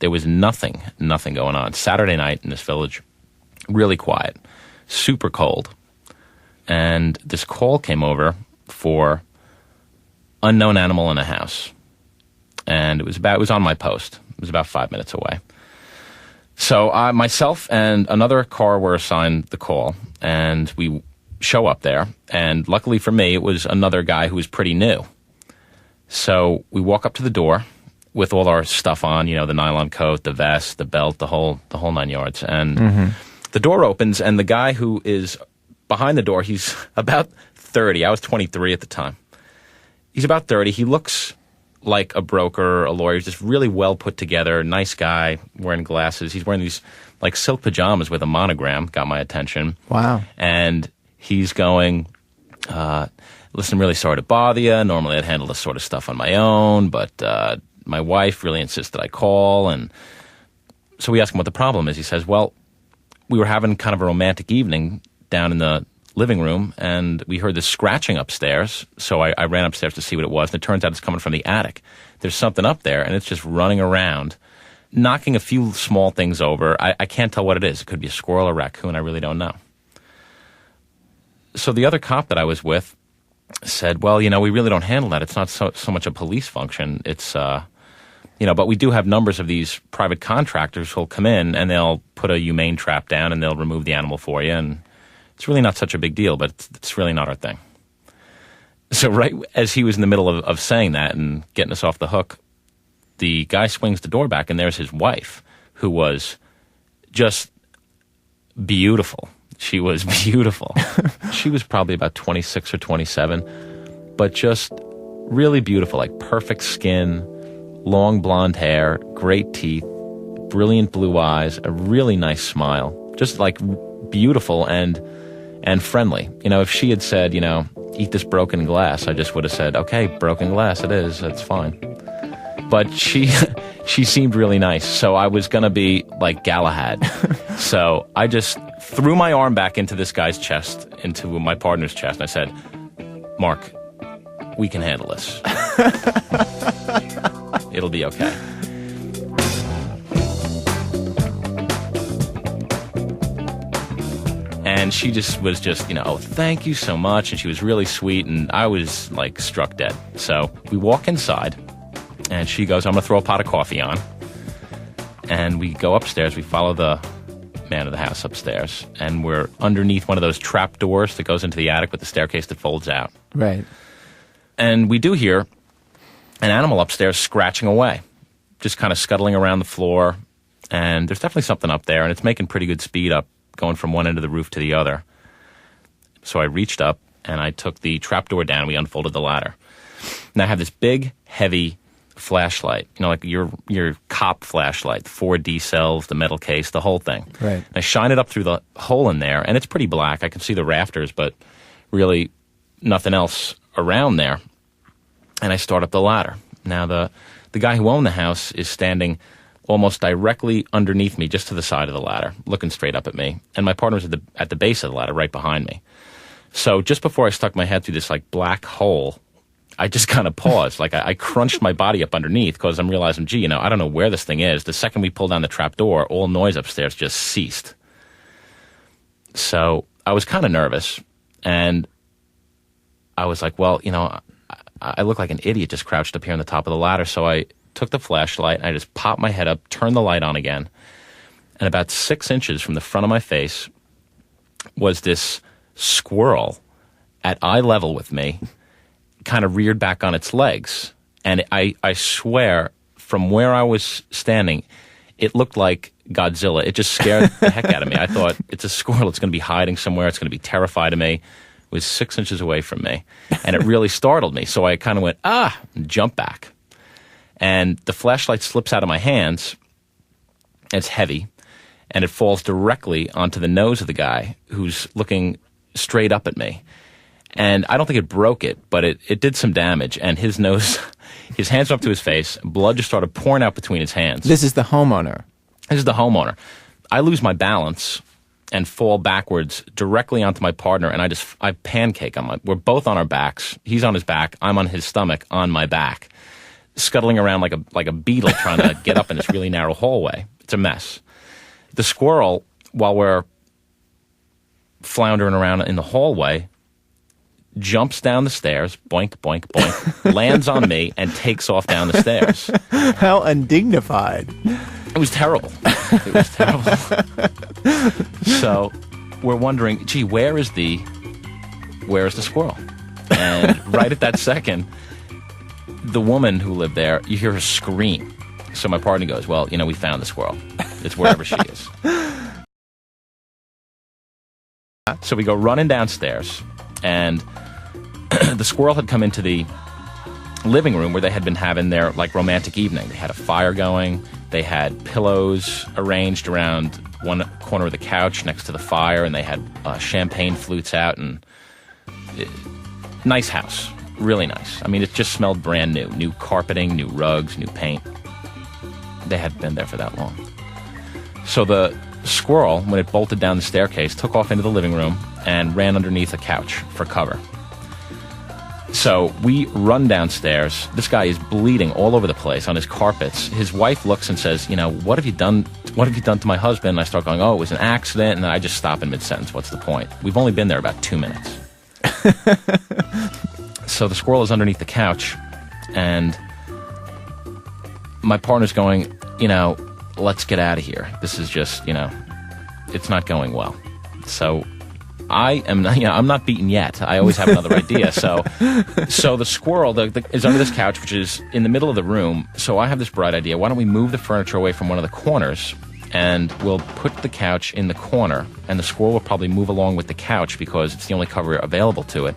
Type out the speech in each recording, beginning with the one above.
There was nothing going on. Saturday night in this village, really quiet, super cold. And this call came over for unknown animal in a house. And it was on my post. It was about 5 minutes away. So myself and another car were assigned the call, and we show up there. And luckily for me, it was another guy who was pretty new. So we walk up to the door with all our stuff on, the nylon coat, the vest, the belt, the whole 9 yards. And the door opens, and the guy who is behind the door, he's about 30. I was 23 at the time. He's about 30. He looks like a broker, a lawyer. He's just really well put together, nice guy, wearing glasses. He's wearing these like silk pajamas with a monogram, got my attention. Wow. And he's going, listen, I'm really sorry to bother you. Normally I'd handle this sort of stuff on my own, but my wife really insists that I call. And so we ask him what the problem is. He says, well, we were having kind of a romantic evening down in the living room, and we heard this scratching upstairs, so I ran upstairs to see what it was, and it turns out it's coming from the attic. There's something up there, and it's just running around, knocking a few small things over. I can't tell what it is. It could be a squirrel or raccoon. I really don't know. So the other cop that I was with said, well, we really don't handle that. It's not so much a police function. It's, but we do have numbers of these private contractors who'll come in, and they'll put a humane trap down, and they'll remove the animal for you, and it's really not such a big deal, but it's really not our thing. So right as he was in the middle of saying that and getting us off the hook, the guy swings the door back, and there's his wife, who was just beautiful. She was beautiful. She was probably about 26 or 27, but just really beautiful, like perfect skin, long blonde hair, great teeth, brilliant blue eyes, a really nice smile, just like beautiful and friendly. If she had said, eat this broken glass, I just would have said, okay, broken glass it is, that's fine. But she seemed really nice, so I was going to be like Galahad. So I just threw my arm back into this guy's chest, into my partner's chest, and I said, Mark, we can handle this. It'll be okay. And she was oh, thank you so much. And she was really sweet, and I was like struck dead. So we walk inside, and she goes, I'm going to throw a pot of coffee on. And we go upstairs. We follow the man of the house upstairs, and we're underneath one of those trap doors that goes into the attic with the staircase that folds out. Right. And we do hear an animal upstairs scratching away, just kind of scuttling around the floor. And there's definitely something up there, and it's making pretty good speed up, going from one end of the roof to the other. So I reached up, and I took the trap door down, and we unfolded the ladder. And I have this big, heavy flashlight, like your cop flashlight, the 4D cells, the metal case, the whole thing. Right. And I shine it up through the hole in there, and it's pretty black. I can see the rafters, but really nothing else around there. And I start up the ladder. Now, the guy who owned the house is standing almost directly underneath me, just to the side of the ladder, looking straight up at me. And my partner was at the base of the ladder, right behind me. So just before I stuck my head through this like black hole, I just kind of paused. Like I crunched my body up underneath, because I'm realizing, I don't know where this thing is. The second we pulled down the trap door, all noise upstairs just ceased. So I was kind of nervous, and I was like, well, I look like an idiot just crouched up here on the top of the ladder. So I took the flashlight, and I just popped my head up, turned the light on again, and about 6 inches from the front of my face was this squirrel at eye level with me, kind of reared back on its legs. And I swear, from where I was standing, it looked like Godzilla. It just scared the heck out of me. I thought, it's a squirrel. It's going to be hiding somewhere. It's going to be terrified of me. It was 6 inches away from me, and it really startled me. So I kind of went, and jumped back. And the flashlight slips out of my hands, and it's heavy, and it falls directly onto the nose of the guy who's looking straight up at me. And I don't think it broke it, but it did some damage, and his nose, his hands went up to his face, blood just started pouring out between his hands. This is the homeowner. This is the homeowner. I lose my balance and fall backwards directly onto my partner, and I pancake we're both on our backs. He's on his back, I'm on his stomach, on my back. scuttling around like a beetle trying to get up in this really narrow hallway. It's a mess. The squirrel, while we're floundering around in the hallway, jumps down the stairs, boink, boink, boink, lands on me, and takes off down the stairs. How undignified. It was terrible. It was terrible. So we're wondering, gee, where is the squirrel? And right at that second, the woman who lived there, you hear her scream. So my partner goes, well, we found the squirrel. It's wherever she is. So we go running downstairs, and the squirrel had come into the living room where they had been having their romantic evening. They had a fire going. They had pillows arranged around one corner of the couch next to the fire, and they had champagne flutes out, and nice house. Really nice. I mean, it just smelled brand new. New carpeting, new rugs, new paint. They hadn't been there for that long. So the squirrel, when it bolted down the staircase, took off into the living room and ran underneath a couch for cover. So we run downstairs. This guy is bleeding all over the place on his carpets. His wife looks and says, what have you done? What have you done to my husband? And I start going, oh, it was an accident. And then I just stop in mid-sentence. What's the point? We've only been there about 2 minutes. So the squirrel is underneath the couch, and my partner's going, let's get out of here. This is just, it's not going well. So I'm not beaten yet. I always have another idea. So the squirrel is under this couch, which is in the middle of the room. So I have this bright idea. Why don't we move the furniture away from one of the corners, and we'll put the couch in the corner, and the squirrel will probably move along with the couch because it's the only cover available to it.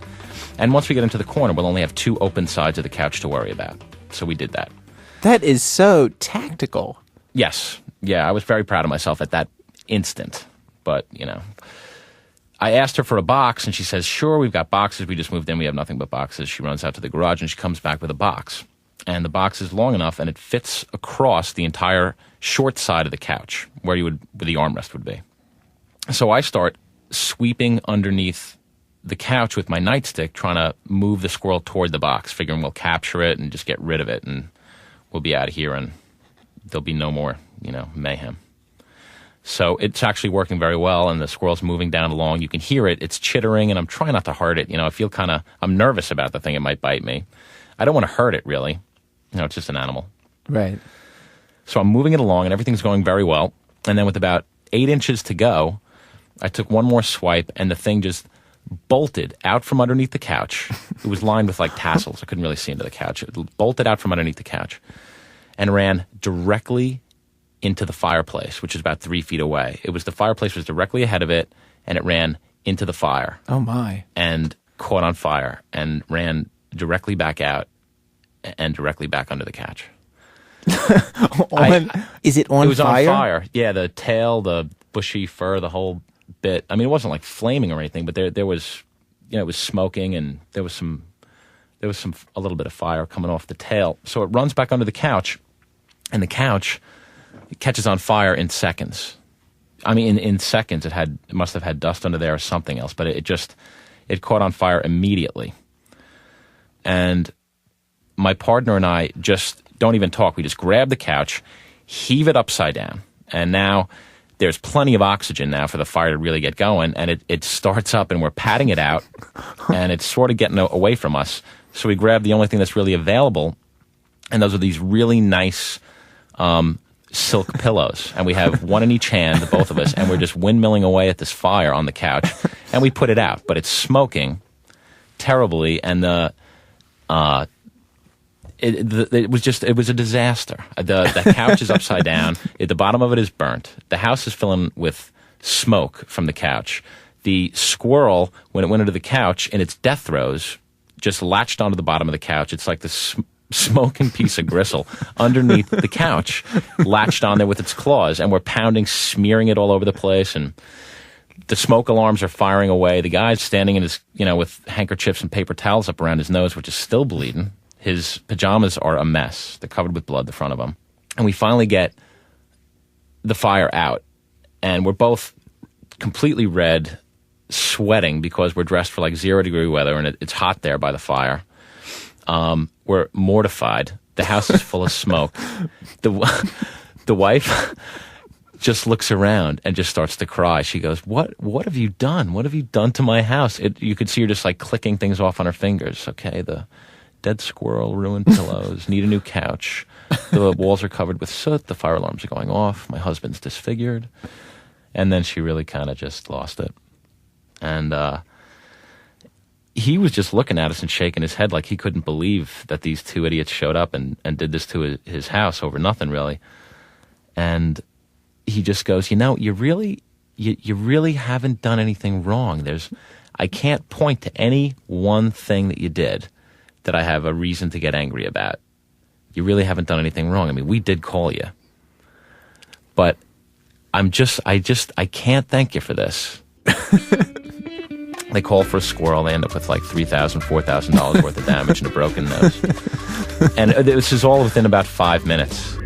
And once we get into the corner, we'll only have 2 open sides of the couch to worry about. So we did that. That is so tactical. Yes. Yeah, I was very proud of myself at that instant. But, I asked her for a box, and she says, sure, we've got boxes. We just moved in. We have nothing but boxes. She runs out to the garage, and she comes back with a box. And the box is long enough, and it fits across the entire short side of the couch where the armrest would be. So I start sweeping underneath the couch with my nightstick, trying to move the squirrel toward the box, figuring we'll capture it and just get rid of it, and we'll be out of here, and there'll be no more, mayhem. So it's actually working very well, and the squirrel's moving down along. You can hear it. It's chittering, and I'm trying not to hurt it. I feel I'm nervous about the thing. It might bite me. I don't want to hurt it, really. It's just an animal. Right. So I'm moving it along, and everything's going very well. And then with about 8 inches to go, I took one more swipe, and the thing just bolted out from underneath the couch. It was lined with tassels. I couldn't really see into the couch. It bolted out from underneath the couch and ran directly into the fireplace, which is about 3 feet away. The fireplace was directly ahead of it, and it ran into the fire. Oh, my. And caught on fire and ran directly back out and directly back under the couch. Is it on fire? It was on fire. Yeah, the tail, the bushy fur, the whole bit. I mean, it wasn't flaming or anything, but there was, it was smoking, and there was a little bit of fire coming off the tail. So it runs back under the couch, and the couch catches on fire in seconds. I mean, in seconds, it must have had dust under there or something else, but it caught on fire immediately. And my partner and I just don't even talk. We just grab the couch, heave it upside down, and now there's plenty of oxygen now for the fire to really get going, and it starts up, and we're patting it out, and it's sort of getting away from us. So we grab the only thing that's really available, and those are these really nice silk pillows, and we have one in each hand, the both of us, and we're just windmilling away at this fire on the couch, and we put it out, but it's smoking terribly, and it was a disaster. The couch is upside down. The bottom of it is burnt. The house is filling with smoke from the couch. The squirrel, when it went into the couch in its death throes, just latched onto the bottom of the couch. It's like this smoking piece of gristle underneath the couch, latched on there with its claws, and we're pounding, smearing it all over the place, and the smoke alarms are firing away. The guy's standing in his, with handkerchiefs and paper towels up around his nose, which is still bleeding. His pajamas are a mess. They're covered with blood, the front of them. And we finally get the fire out, and we're both completely red, sweating because we're dressed for 0-degree weather, and it's hot there by the fire. We're mortified, The house is full of smoke. The wife just looks around and just starts to cry. She goes, What have you done? What have you done to my house? You could see her just like clicking things off on her fingers. Okay, the dead squirrel, ruined pillows, need a new couch. The walls are covered with soot. The fire alarms are going off. My husband's disfigured. And then she really kind of just lost it. And he was just looking at us and shaking his head like he couldn't believe that these two idiots showed up and did this to his house over nothing, really. And he just goes, you really haven't done anything wrong. I can't point to any one thing that you did that I have a reason to get angry about. You really haven't done anything wrong. I mean, we did call you, but I can't thank you for this. They call for a squirrel. They end up with like $3,000, $4,000 worth of damage and a broken nose. And this is all within about 5 minutes.